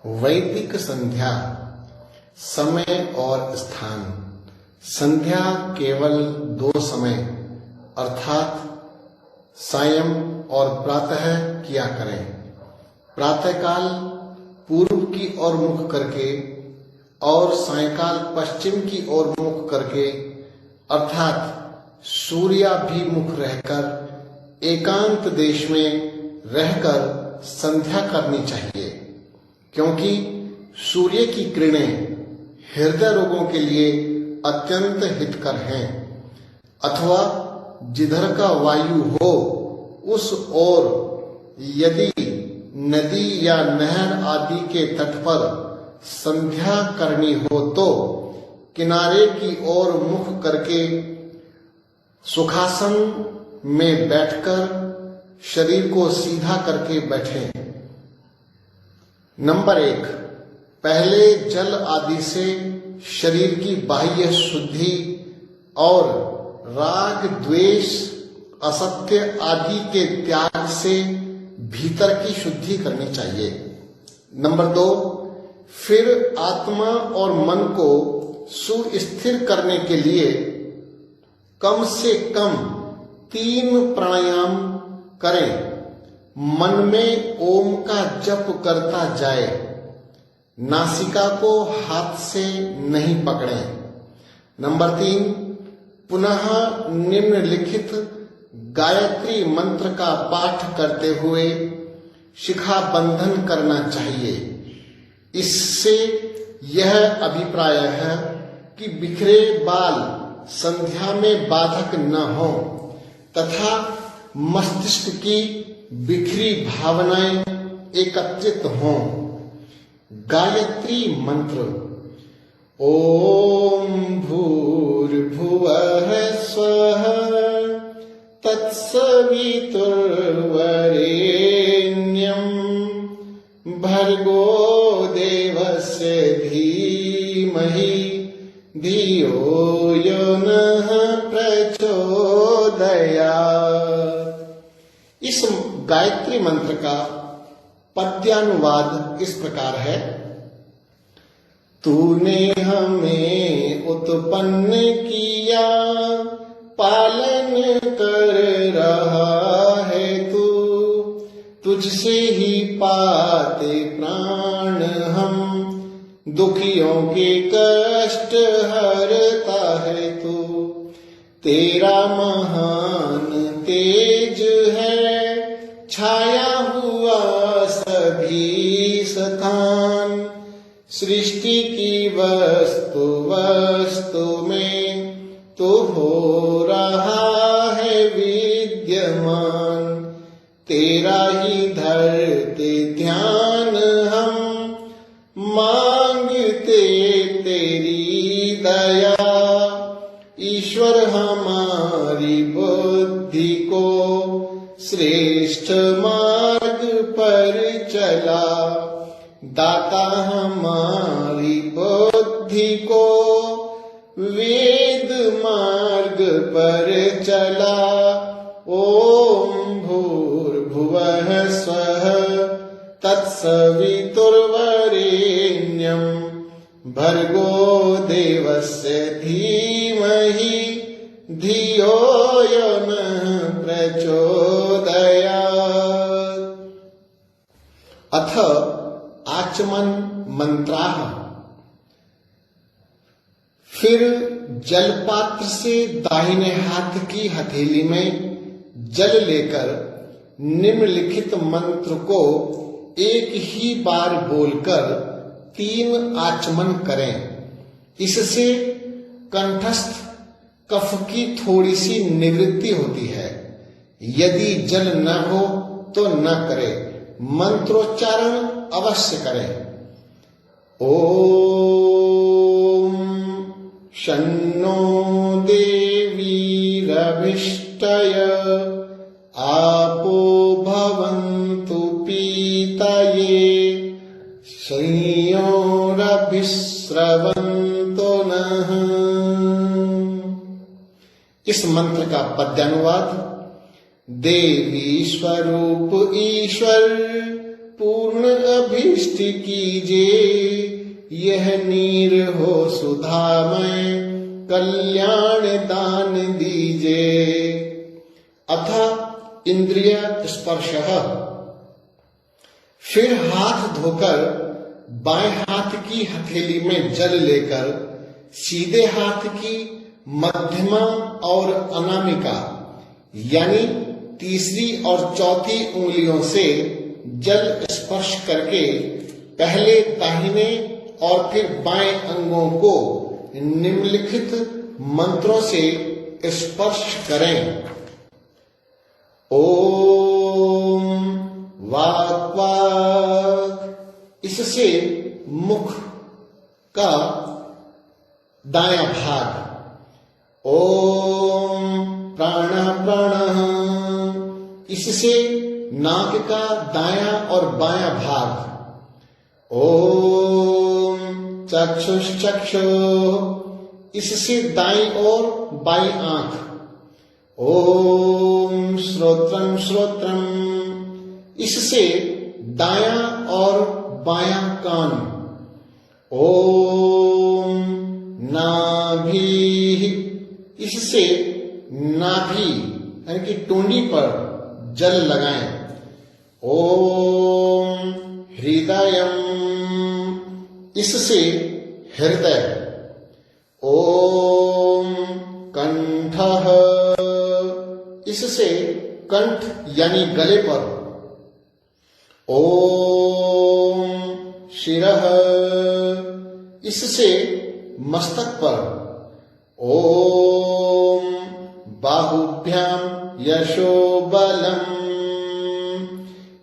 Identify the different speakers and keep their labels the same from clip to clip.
Speaker 1: वैदिक संध्या। समय और स्थान। संध्या केवल दो समय अर्थात सायं और प्रातः किया करें। प्रातःकाल पूर्व की ओर मुख करके और सायंकाल पश्चिम की ओर मुख करके अर्थात सूर्याभिमुख रहकर एकांत देश में रहकर संध्या करनी चाहिए, क्योंकि सूर्य की किरणें हृदय रोगों के लिए अत्यंत हितकर हैं। अथवा जिधर का वायु हो उस ओर यदि नदी या नहर आदि के तट पर संध्या करनी हो तो किनारे की ओर मुख करके सुखासन में बैठकर शरीर को सीधा करके बैठें। नंबर 1, पहले जल आदि से शरीर की बाह्य शुद्धि और राग द्वेष असत्य आदि के त्याग से भीतर की शुद्धि करनी चाहिए। नंबर 2, फिर आत्मा और मन को सुस्थिर करने के लिए कम से कम 3 प्राणायाम करें। मन में ओम का जप करता जाए। नासिका को हाथ से नहीं पकड़ें। नंबर 3, पुनः निम्नलिखित गायत्री मंत्र का पाठ करते हुए शिखा बंधन करना चाहिए। इससे यह अभिप्राय है कि बिखरे बाल संध्या में बाधक न हो तथा मस्तिष्क की बिखरी भावनाएं एकत्रित हों। गायत्री मंत्र। ओम भूर्भुवः स्वः तत्सवितुर्वरेण्यं भर्गो देवस्य धीमहि धियो यो नः प्रचोदयात्। इस गायत्री मंत्र का पद्यानुवाद इस प्रकार है। तूने हमें उत्पन्न किया, पालन कर रहा है तू, तुझसे ही पाते प्राण हम, दुखियों के कष्ट हरता है तू। तेरा महान तेज है, छाया हुआ सभी स्थान, सृष्टि की वस्तु में तो हो रहा है विद्यमान। तेरा ही धरते ध्यान हम, मांगते तेरी दया। ईश्वर हमारी बुद्धि को श्रेष्ठ मार्ग पर चला, दाता हमारी बुद्धि को वेद मार्ग पर चला। ओम भूर्भुवः स्वः तत्सवितुर्वरेण्यं भर्गो देवस्य धीमहि धियो यो नः प्रचोदयात्। अथ आचमन मंत्राः। फिर जलपात्र से दाहिने हाथ की हथेली में जल लेकर निम्नलिखित मंत्र को एक ही बार बोलकर 3 आचमन करें। इससे कंठस्थ कफ की थोड़ी सी निवृत्ति होती है। यदि जल न हो तो न करे, मंत्रोच्चारण अवश्य करें। ओम शन्नो देवीरभिष्टय आपो भवन्तु पीतये संयोरभिस्रवन्तु नः। इस मंत्र का पद्यानुवाद। देवी स्वरूप ईश्वर पूर्ण अभीष्ट कीजे, यह नीर हो सुधामय कल्याण दान दीजे। अथ इंद्रिय स्पर्शः। फिर हाथ धोकर बाएं हाथ की हथेली में जल लेकर सीधे हाथ की मध्यमा और अनामिका यानी तीसरी और चौथी उंगलियों से जल स्पर्श करके पहले दाहिने और फिर बाएं अंगों को निम्नलिखित मंत्रों से स्पर्श करें। ओम वाक् वाक्, इससे मुख का दायां भाग। ओम प्राणः प्राणः, इससे नाक का दायां और बायां भाग। ओम चक्षुश्चक्षु, इससे दाईं और बाईं आंख। ओम श्रोत्रम श्रोत्रम, इससे दायां और बायां कान। ओम नाभि, इससे नाभि यानी कि टोनी पर जल लगाएं। ओम हृदयम, इससे हृदय। ओम कंठः, इससे कंठ यानी गले पर। ओम शिरः, इससे मस्तक पर। ओम बाहुभ्याम यशोबलम,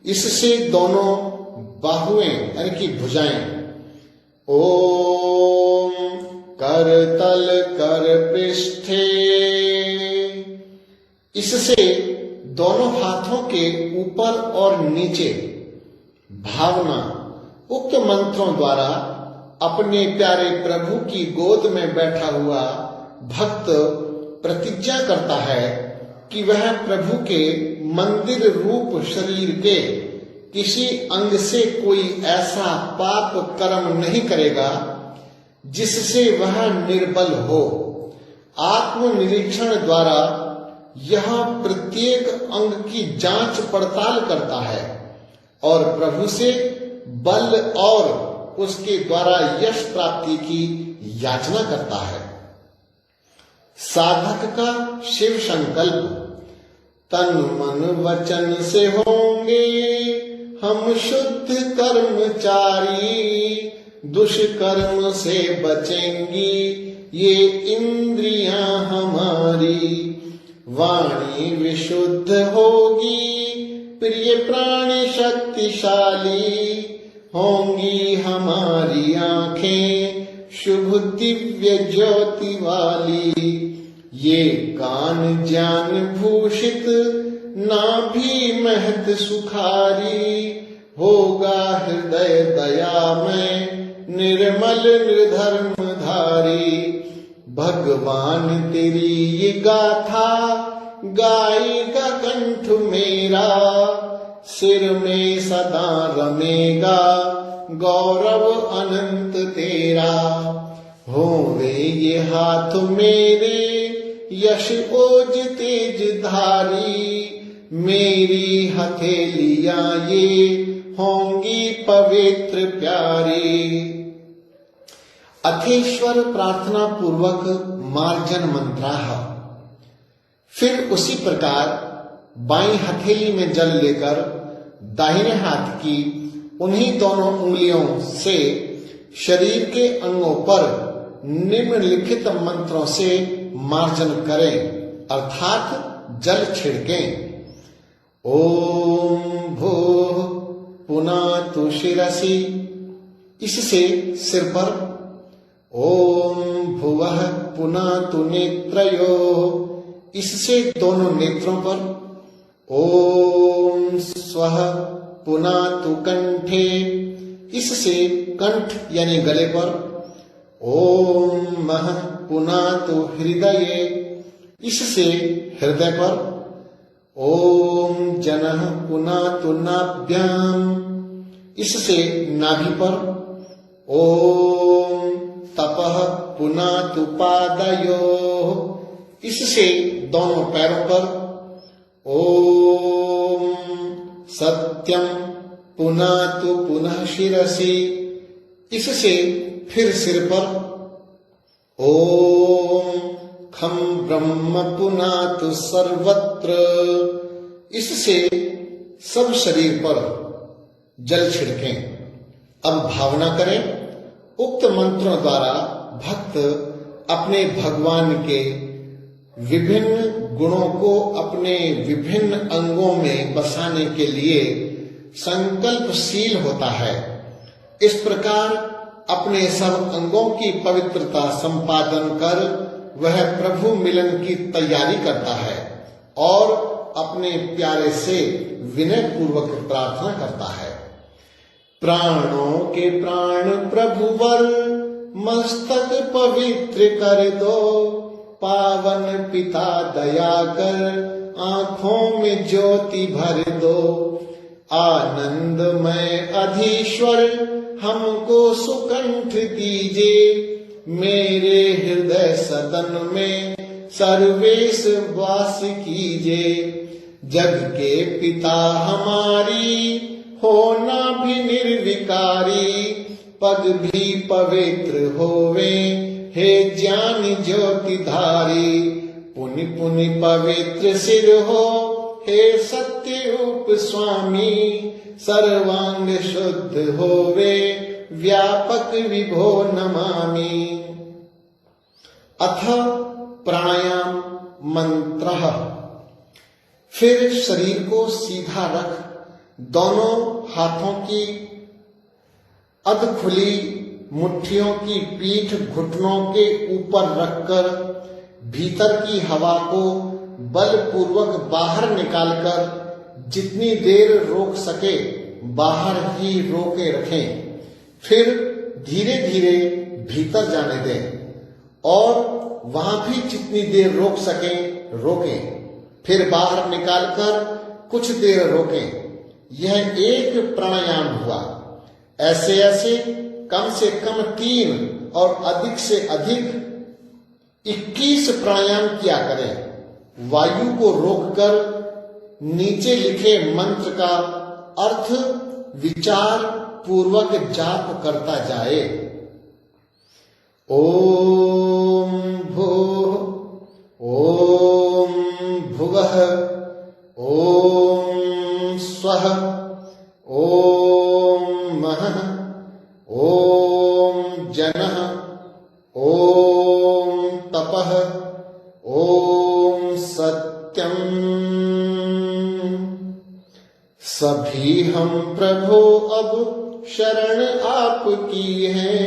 Speaker 1: इससे दोनों बाहुएं यानी कि भुजाएं। ओम करतल कर पृष्ठे, इससे दोनों हाथों के ऊपर और नीचे। भावना, उक्त मंत्रों द्वारा अपने प्यारे प्रभु की गोद में बैठा हुआ भक्त प्रतिज्ञा करता है कि वह प्रभु के मंदिर रूप शरीर के किसी अंग से कोई ऐसा पाप कर्म नहीं करेगा जिससे वह निर्बल हो। आत्मनिरीक्षण द्वारा यह प्रत्येक अंग की जांच पड़ताल करता है और प्रभु से बल और उसके द्वारा यश प्राप्ति की याचना करता है। साधक का शिव संकल्प। तन मन वचन से होंगे हम शुद्ध कर्मचारी, दुष्कर्म से बचेंगी ये इंद्रियां हमारी। वाणी विशुद्ध होगी प्रिय प्राणी शक्तिशाली, होंगी हमारी आंखें शुभ दिव्य ज्योति वाली। ये कान ज्ञान भूषित नाभि महत सुखारी, होगा हृदय दयामय निर्मल निर्धर्मधारी। भगवान तेरी ये गाथा गाएगा कंठ मेरा, सिर में सदा रमेगा गौरव अनंत तेरा। होवे ये हाथ मेरे यश ओज तेज धारी, मेरी हथेलियां ये होंगी पवित्र प्यारी। अथेश्वर प्रार्थना पूर्वक मार्जन मंत्राः। फिर उसी प्रकार बाईं हथेली में जल लेकर दाहिने हाथ की उन्हीं दोनों उंगलियों से शरीर के अंगों पर निम्नलिखित मंत्रों से मार्जन करें अर्थात जल छिड़कें। ओम भूः पुनातु शिरसि, इससे सिर पर। ओम भुवः पुनातु नेत्रयोः, इससे दोनों नेत्रों पर। ओम स्वः पुनातु कंठे, इससे कंठ यानी गले पर। ओम महः पुनातु हृदये, इससे हृदय पर। ओम जनः पुनातु नाभ्याम्, इससे नाभि पर। ओम तपः पुनातु पादयोः, इससे दोनों पैरों पर। ओम सत्यम पुनातु पुनः शिरसि, इससे फिर सिर पर। ओम खम ब्रह्म पुनातु सर्वत्र, इससे सब शरीर पर जल छिड़कें। अब भावना करें, उक्त मंत्रों द्वारा भक्त अपने भगवान के विभिन्न गुणों को अपने विभिन्न अंगों में बसाने के लिए संकल्पशील होता है। इस प्रकार अपने सब अंगों की पवित्रता संपादन कर वह प्रभु मिलन की तैयारी करता है और अपने प्यारे से विनय पूर्वक प्रार्थना करता है। प्राणों के प्राण प्रभुवर मस्तक पवित्र कर दो, पावन पिता दया कर आंखों में ज्योति भर दो। आनंदमय अधीश्वर हमको सुकंठ दीजिए, मेरे हृदय सदन में सर्वेश वास कीजिए। जग के पिता हमारी होना भी निर्विकारी, पग भी पवित्र होवे हे ज्ञान ज्योति धारी। पुनि पुनि पवित्र सिर हो हे सत्य रूप स्वामी, सर्वांग शुद्ध होवे व्यापक विभो नमामि। अथ प्राणायाम मंत्रः। फिर शरीर को सीधा रख दोनों हाथों की अध खुली मुट्ठियों की पीठ घुटनों के ऊपर रखकर भीतर की हवा को बलपूर्वक बाहर निकालकर जितनी देर रोक सके बाहर ही रोके रखें। फिर धीरे धीरे भीतर जाने दें और वहां भी जितनी देर रोक सकें रोकें। फिर बाहर निकालकर कुछ देर रोकें। यह एक प्राणायाम हुआ। ऐसे ऐसे कम से कम 3 और अधिक से अधिक 21 प्राणायाम किया करें। वायु को रोककर नीचे लिखे मंत्र का अर्थ विचार पूर्वक जाप करता जाए। ओम भूः ओम भुवः ओम स्वः ओम महः ओम जनः ओम तपः ओम सत्यम। सभी हम प्रभु अब शरण आपकी है,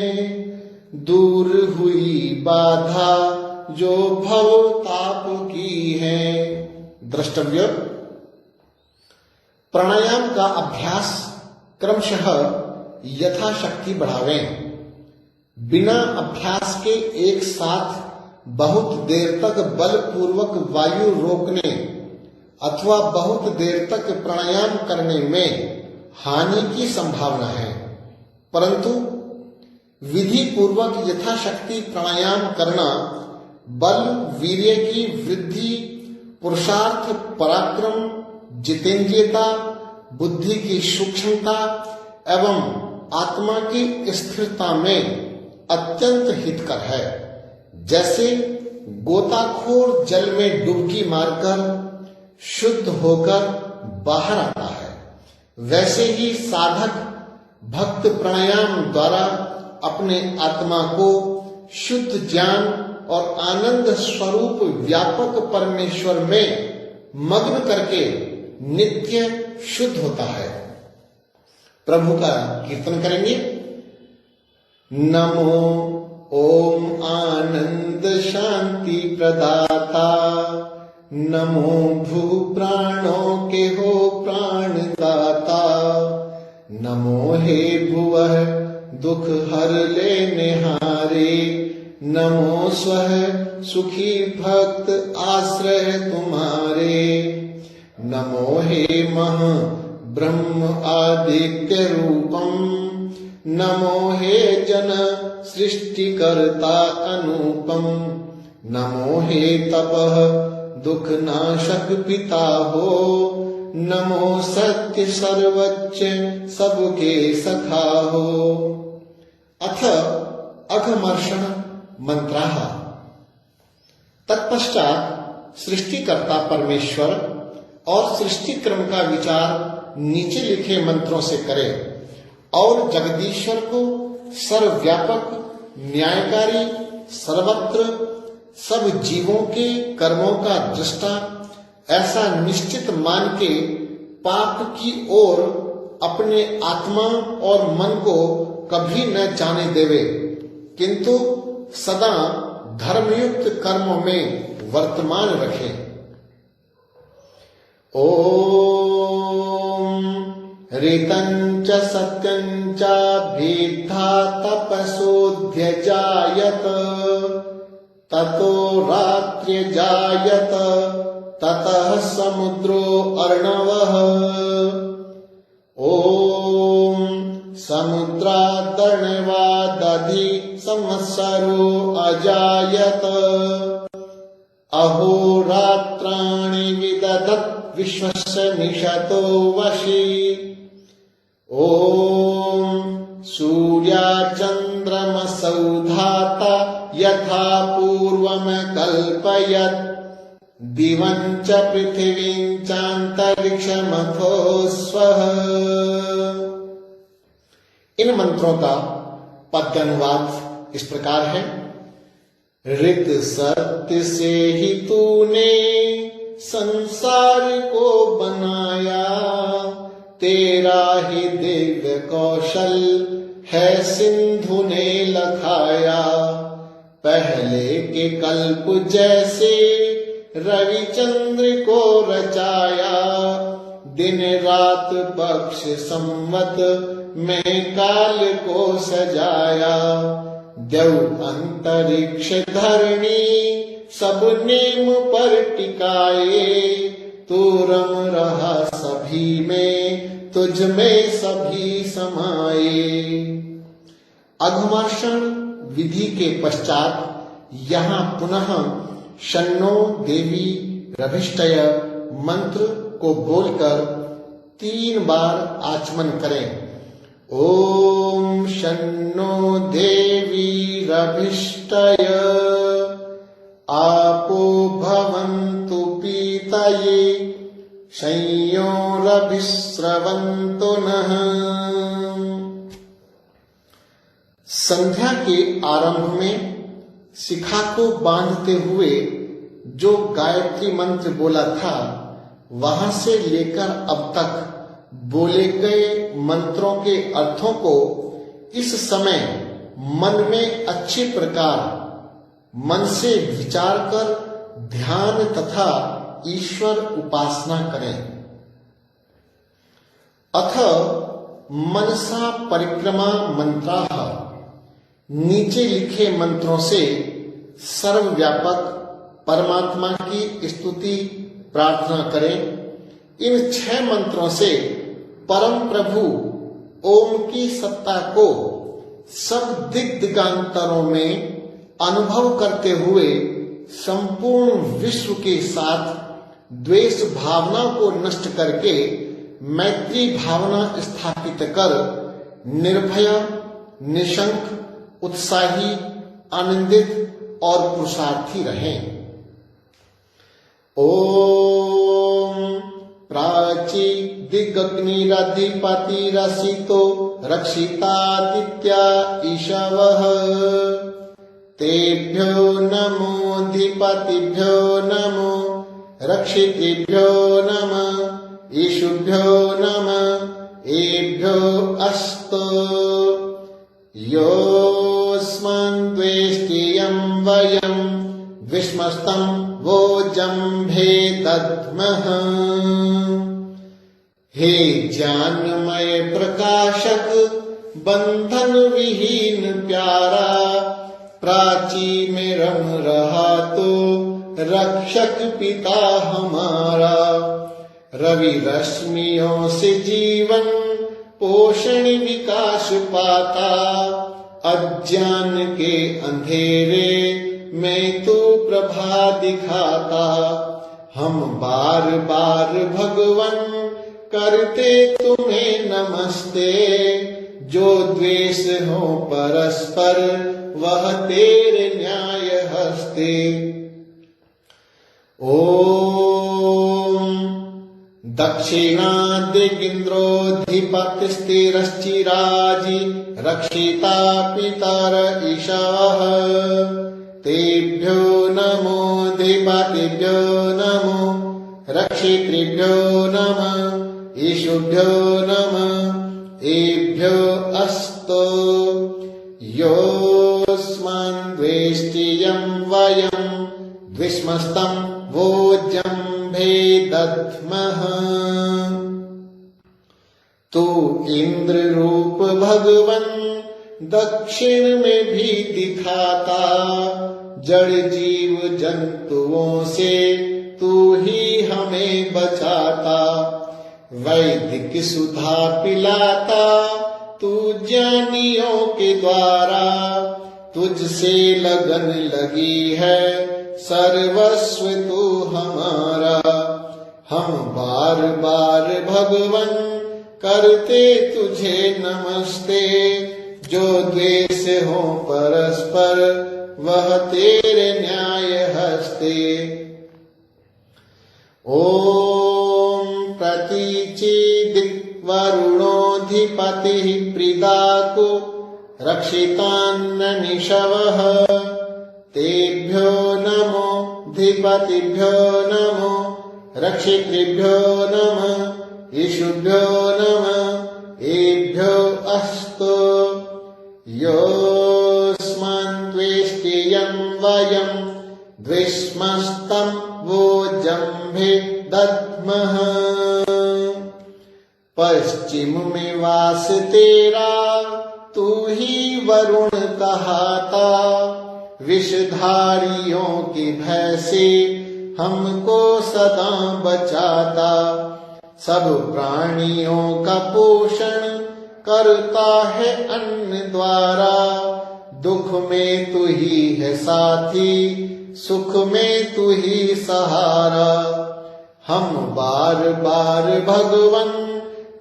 Speaker 1: दूर हुई बाधा जो भव ताप की है। द्रष्टव्य, प्राणायाम का अभ्यास क्रमशः यथाशक्ति बढ़ावें। बिना अभ्यास के एक साथ बहुत देर तक बलपूर्वक वायु रोकने अथवा बहुत देर तक प्राणायाम करने में हानि की संभावना है, परंतु विधि पूर्वक यथाशक्ति प्राणायाम करना बल वीर्य की वृद्धि, पुरुषार्थ, पराक्रम, जितेंद्रियता, बुद्धि की सूक्ष्मता एवं आत्मा की स्थिरता में अत्यंत हितकर है। जैसे गोताखोर जल में डुबकी मारकर शुद्ध होकर बाहर आता है, वैसे ही साधक भक्त प्राणायाम द्वारा अपने आत्मा को शुद्ध ज्ञान और आनंद स्वरूप व्यापक परमेश्वर में मग्न करके नित्य शुद्ध होता है। प्रभु का कीर्तन करेंगे। नमो ओम आनंद शांति प्रदाता, नमो भू प्राणों के हो प्राणदाता, नमो हे भुवः दुख हर लेने हारे, नमो स्वः सुखी भक्त आश्रय तुम्हारे, नमो हे मह ब्रह्म आदित्य रूपम, नमो हे जन सृष्टिकर्ता अनूपम, नमो हे तपः दुख नाशक पिता हो, नमो सत्य सर्वोच्च सबके सखा हो। अथ अघमर्षण मंत्राः। तत्पश्चात सृष्टिकर्ता परमेश्वर और सृष्टि क्रम का विचार नीचे लिखे मंत्रों से करें और जगदीश्वर को सर्वव्यापक, न्यायकारी, सर्वत्र सब जीवों के कर्मों का दृष्टा ऐसा निश्चित मान के पाप की ओर अपने आत्मा और मन को कभी न जाने देवे, किंतु सदा धर्मयुक्त कर्मों में वर्तमान रखे। ओम ऋतञ्च सत्यञ्च भेद्धा तपसोऽध्यजायत, ततो रात्र्यजायत, ततः समुद्रो अर्णवः। ओम समुद्रादर्णवादधि संवत्सरो अजायत, अहोरात्राणि विदधत् विश्वस्य निशतो वशी। ओम सूर्याचन्द्रमसौ धाता यथा पूर्वं कल्पयत्, दिवं च पृथिवीं चान्तरिक्षमथो स्वः। इन मंत्रों का पद्यानुवाद इस प्रकार है। ऋत सत्य से ही तूने संसार को बनाया, तेरा ही दिव्य कौशल है सिंधु ने लखाया। पहले के कल्प जैसे रविचंद्र को रचाया, दिन रात पक्ष संवत में काल को सजाया। देव अंतरिक्ष धरणी सब नेम पर टिकाए, तू रम रहा सभी में, तुझ में सभी समाये। अघमर्षण विधि के पश्चात यहाँ पुनः शन्नो देवी रभिष्टय मंत्र को बोलकर 3 बार आचमन करें। ओम शन्नो देवी रभिष्टय, आपो भवन्तु पीतये, संयोरभिस्रवन्तु नः। संध्या के आरंभ में शिखा को बांधते हुए जो गायत्री मंत्र बोला था, वहां से लेकर अब तक बोले गए मंत्रों के अर्थों को इस समय मन में अच्छे प्रकार मन से विचार कर ध्यान तथा ईश्वर उपासना करें। अथ मनसा परिक्रमा मंत्राः। नीचे लिखे मंत्रों से सर्वव्यापक परमात्मा की स्तुति प्रार्थना करें। इन 6 मंत्रों से परम प्रभु ओम की सत्ता को सब दिग्दिगांतरों में अनुभव करते हुए संपूर्ण विश्व के साथ द्वेष भावना को नष्ट करके मैत्री भावना स्थापित कर निर्भय, निशंक, उत्साही, आनंदित और पुरुषार्थी रहें। ओम प्राची दिगग्निरधिपतिरसितो रक्षितादित्या ईशवः, तेभ्यो नमोऽधिपतिभ्यो नमो, रक्षितेभ्यो नमः, ईशुभ्यो नमः, एभ्यो अस्तु। योऽस्मान् द्वेष्टियं वयं विश्मस्तं वोजम्भे दद्मः। हे ज्ञानमय प्रकाशक, बंधन विहीन प्यारा, प्राची में रम रहा तो रक्षक पिता हमारा। रवि रश्मियों से जीवन पोषण विकास पाता, अज्ञान के अंधेरे में तू प्रभा दिखाता। हम बार बार भगवन करते तुम्हें नमस्ते, जो द्वेष हो परस्पर वह तेरे न्याय हस्ते। ओम दक्षिणादिगिन्द्रोऽधिपतिस्थिरश्चिराजि रक्षिता पितर ईशवः, तेभ्यो नमो धिपतिभ्यो नमो रक्षितृभ्यो नमः, ईशुभ्यो नमः, एभ्यो अस्तु। योऽस्मान् द्वेष्टियं वयं द्विष्मस्तं वोजम्भे दद्मः। तू इंद्र रूप भगवन दक्षिण में भी दिखाता, जड़ जीव जंतुओं से तू ही हमें बचाता। वैदिक सुधा पिलाता तू ज्ञानियों के द्वारा, तुझसे लगन लगी है सर्वस्व तू हमारा। हम बार बार भगवन करते तुझे नमस्ते, जो द्वेष हो परस्पर वह तेरे न्याय हस्ते। ओम प्रतीचिदिक्वरुणोऽधिपतिः प्रीदाको रक्षितान्ननिषवः, तेभ्यो नमो धिपतिभ्यो नमो रक्षितृभ्यो नमः, ईशुभ्यो नमः, एभ्यो अस्तु। योऽस्मान् द्वेष्टियं वयं द्विष्मस्तं वोजम्भे दद्मः। पश्चिम में वास तेरा तू ही वरुण कहाता, विषधारियों के भय से हमको सदा बचाता। सब प्राणियों का पोषण करता है अन्न द्वारा, दुख में तू ही है साथी, सुख में तू ही सहारा। हम बार बार भगवन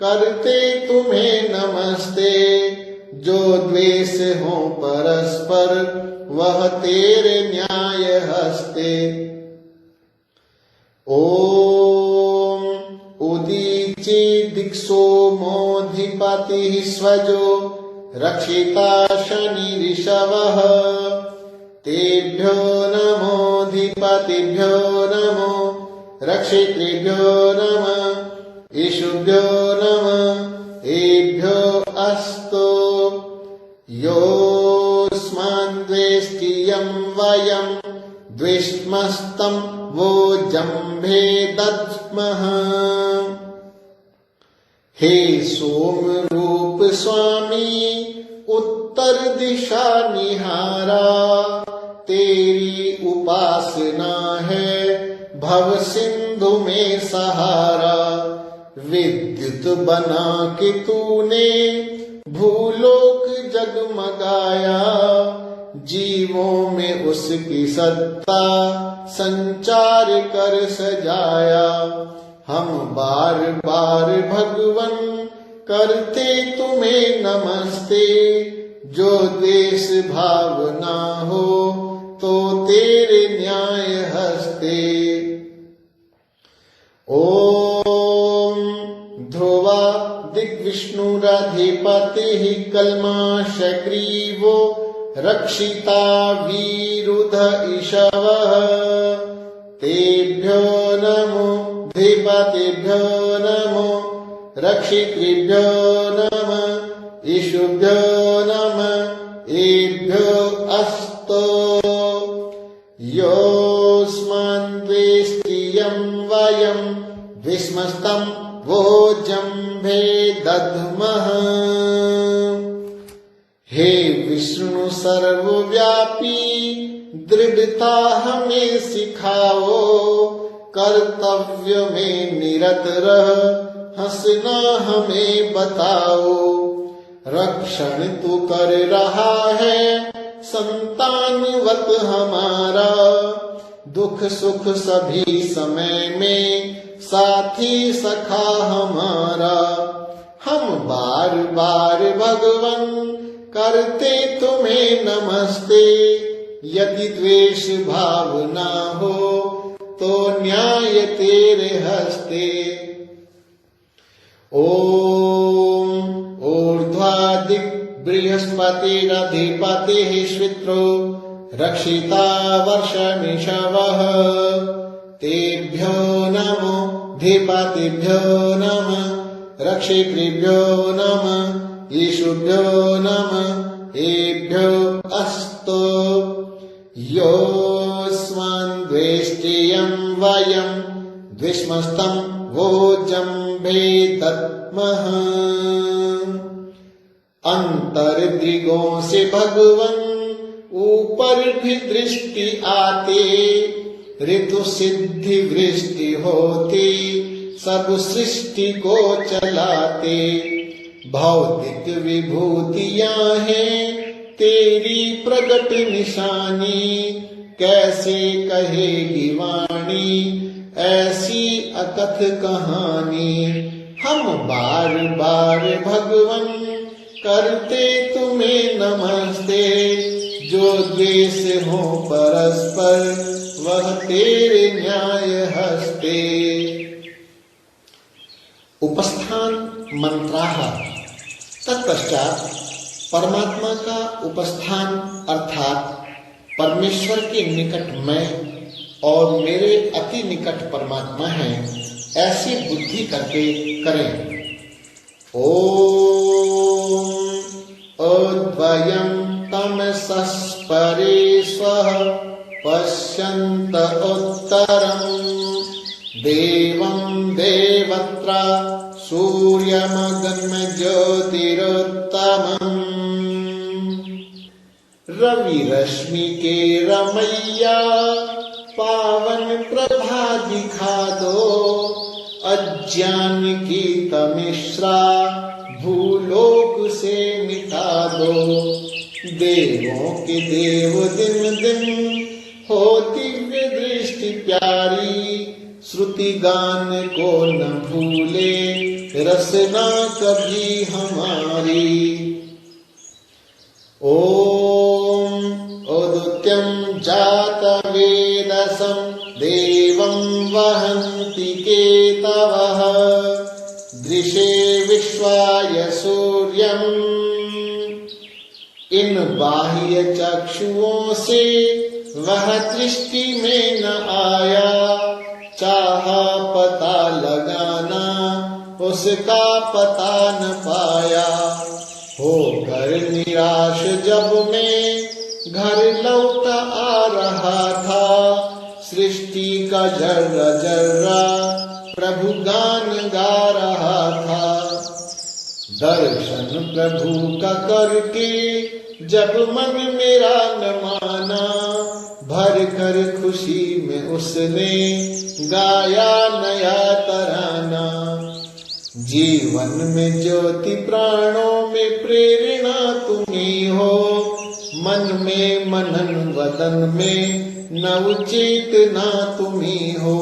Speaker 1: करते तुम्हें नमस्ते, जो द्वेष हो परस्पर वह तेरे न्याय हस्ते। ओम उदीची दिक्सोमोऽधिपतिः स्वजो रक्षिता शनि ऋषवः, तेभ्यो नमो धिपतिभ्यो नमो रक्षितृभ्यो नमः, ईशुभ्यो नमः, एभ्यो अस्तु। योऽस्मान् द्वेष्टियं वयं द्विष्मस्तं वोजम्भे दद्मः। हे सोम रूप स्वामी उत्तर दिशा निहारा, तेरी उपासना है भव सिंधु में सहारा। विद्युत बना के तूने भूलोक जगमगाया, जीवों में उसकी सत्ता संचार कर सजाया। हम बार बार भगवन करते तुम्हें नमस्ते, जो द्वेष भावना हो तो तेरे न्याय हस्ते। ओम ध्रुवा दिग्विष्णुरधिपतिः कल्माषग्रीवो रक्षिता वीरुध ईशवः, तेभ्यो नमो धिपतिभ्यो नमो रक्षितृभ्यो नमः, ईशुभ्यो नमः, एभ्यो अस्तु। योऽस्मान् द्वेष्टियं वयं द्विष्मस्तं वोजम्भे दद्मः। हे विष्णु सर्वव्यापी दृढ़ता हमें सिखाओ, कर्तव्य में निरत रह, हंसना हमें बताओ। रक्षण तू कर रहा है संतानवत हमारा, दुख सुख सभी समय में साथी सखा हमारा। हम बार बार भगवन करते तुम्हें नमस्ते, यदि द्वेष भाव ना हो तो न्याय तेरे हस्ते। ओम ऊर्ध्वादिक् बृहस्पतिरधिपतिः श्वित्रो रक्षिता वर्षमिषवः, तेभ्यो नमो धिपतिभ्यो नमः, रक्षितृभ्यो नमः, ईशुभ्यो नमः, एभ्यो अस्तु। योऽस्मान् द्वेष्टियं वयं द्विष्मस्तं वोजम्भे दद्मः। अंतर्दृगों से भगवन ऊपर भी दृष्टि आते, ऋतु सिद्धि वृष्टि होती सब सृष्टि को चलाते। भौतिक विभूतियां हैं तेरी प्रगट निशानी, कैसे कहेगी वाणी ऐसी अकथ कहानी। हम बार बार भगवन करते तुम्हें नमस्ते, जो द्वेष हो परस्पर वह तेरे न्याय हस्ते। उपस्थान मंत्राह। तत्पश्चात परमात्मा का उपस्थान अर्थात परमेश्वर के निकट मैं और मेरे अति निकट परमात्मा है, ऐसी बुद्धि करके करें। ओम अद्वयं तमसस्परे स्वः पश्यन्त उत्तरं, देवं देवत्रा सूर्यमगन्म ज्योतिरुत्तमम्। रवि रश्मि के रमैया पावन प्रभा दिखा दो, अज्ञान की तमिश्रा भूलोक से मिटा दो। देवों के देव दिन दिन हो दिव्य दृष्टि प्यारी, श्रुति गान को न भूले रसना कभी हमारी। ओम उदुत्यं जातवेदसं देवं वहन्ति केतवः, दृशे विश्वाय सूर्यम्। इन बाह्य चक्षुओं से वह दृष्टि में न आया, चाहा पता लगाना उसका पता न पाया। होकर निराश जब मैं घर लौट आ रहा था, सृष्टि का जर्रा जर्रा प्रभु गान गा रहा था। दर्शन प्रभु का करके जब मन मेरा न माना, भर कर खुशी में उसने गाया नया तराना। जीवन में ज्योति प्राणों में प्रेरणा तुम्ही हो, मन में मनन वदन में नव चेतना तुम्ही हो।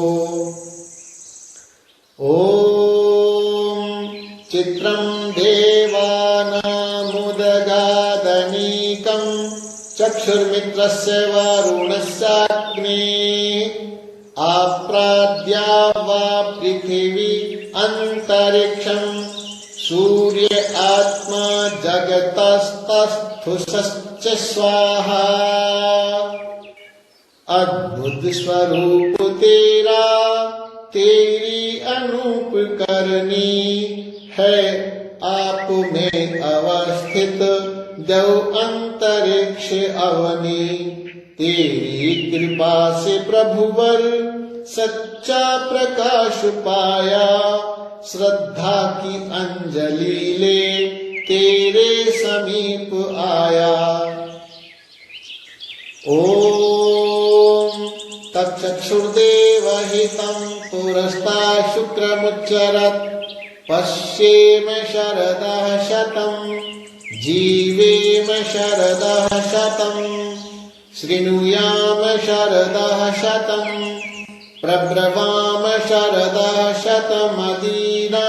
Speaker 1: ओम चित्रं देवानामुदगादनीकं, चक्षुर्मित्रस्य वरुणस्याग्ने, आप्राद्या वा पृथिवी अंतरिक्षं, सूर्य आत्मा जगतस्तस्थुषश्च स्वाहा। अद्भुत स्वरूप तेरा तेरी अनूप करनी है, आप में अवस्थित दो अंतरिक्ष अवनी। तेरी कृपा से प्रभुवर सच्चा प्रकाश पाया, श्रद्धा की अंजलि ले तेरे समीप आया। ओम चक्षुर्देव हितं पुरस्ता शुक्रमुच्चरत् पश्येम शरदः शतं जीवेम शरदः शतं शृणुयाम शरदः शतं प्रब्रवाम शरदः शतमदीनाः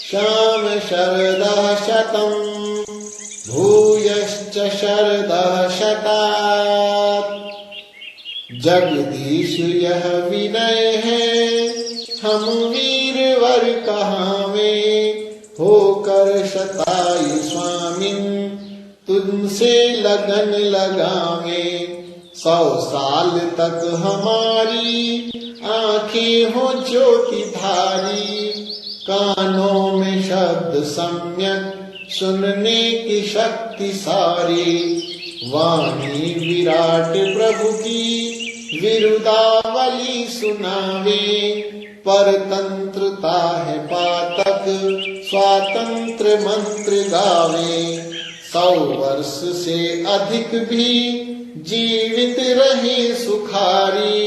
Speaker 1: श्याम शरदः शतं भूयश्च शरदः शतात्। जगदीश यह विनय है हम वीरवर कहावे, होकर शतायु स्वामिन तुमसे लगन लगावे। 100 साल तक हमारी आंखें हो ज्योति धारी, कानों में शब्द सम्यक सुनने की शक्ति सारी। वाणी विराट प्रभु की विरुदावली सुनावे, परतंत्रता है पातक स्वातंत्र मंत्र गावे। 100 वर्ष से अधिक भी जीवित रहे सुखारी,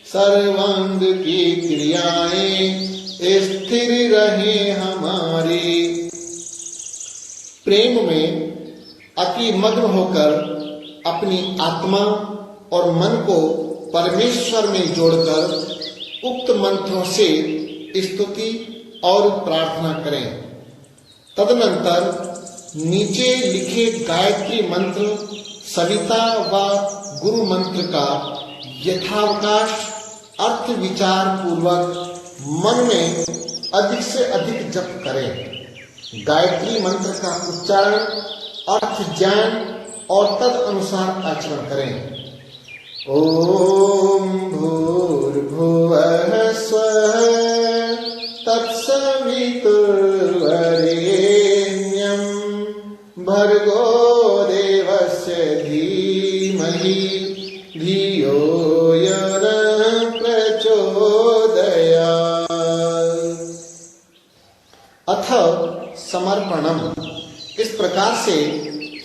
Speaker 1: सर्वांग की क्रियाएं स्थिर रहे हमारी। प्रेम में अति मग्न होकर अपनी आत्मा और मन को परमेश्वर में जोड़कर उक्त मंत्रों से स्तुति और प्रार्थना करें। तदनंतर नीचे लिखे गायत्री मंत्र, सविता व गुरु मंत्र का यथावकाश अर्थ विचार पूर्वक मन में अधिक से अधिक जप करें। गायत्री मंत्र का उच्चारण, अर्थ ज्ञान और तद अनुसार आचरण करें। ओम भूर्भुवः स्वः तत्सवितुर्वरेण्यं भर्गो देवस्य धीमहि धियो यो न प्रचोदयात्। अथ समर्पणम। इस प्रकार से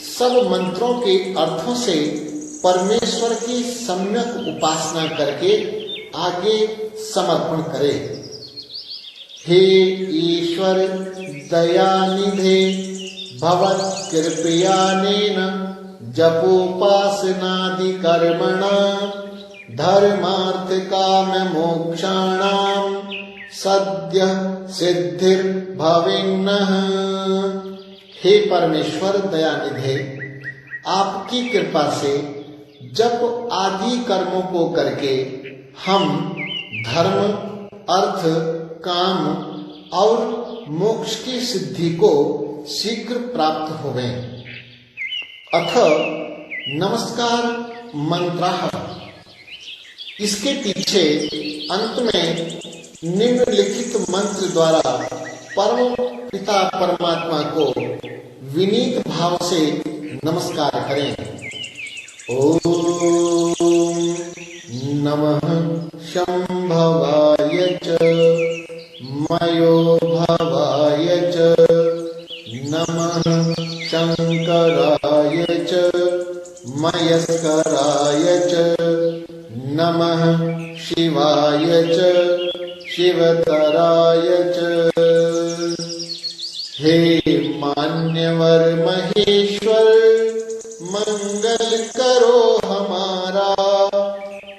Speaker 1: सब मंत्रों के अर्थों से परमेश्वर की सम्यक उपासना करके आगे समर्पण करे। हे ईश्वर दयानिधे भवत्कृपयानेन जपोपासनादि कर्मणा धर्मार्थ काम मोक्षाणां सद्य सिद्धिर भवेन्नः। हे परमेश्वर दयानिधे, आपकी कृपा से जप आदि कर्मों को करके हम धर्म, अर्थ, काम और मोक्ष की सिद्धि को शीघ्र प्राप्त होवें। अथ नमस्कार मंत्राः। इसके पीछे अंत में निम्नलिखित मंत्र द्वारा परम पिता परमात्मा को विनीत भाव से नमस्कार करें। ओम नमः शंभवाय च मयोभवाय च नमः शंकराय च मयस्कराय च नमः शिवाय च शिवतराय च। हे मान्यवर महेश्वर, मंगल करो हमारा,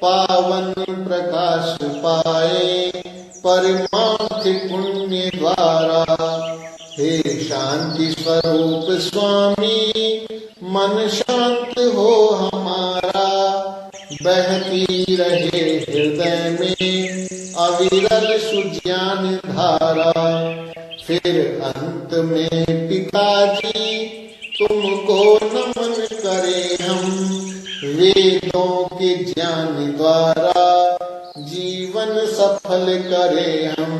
Speaker 1: पावन प्रकाश पाए परमार्थ पुण्य द्वारा। हे शांति स्वरूप स्वामी, मन शांत हो हमारा, बहती रहे हृदय में अविरल सुज्ञान धारा। फिर अंत में पिताजी तुमको नमन करें हम, वेदों के ज्ञान द्वारा जीवन सफल करें हम।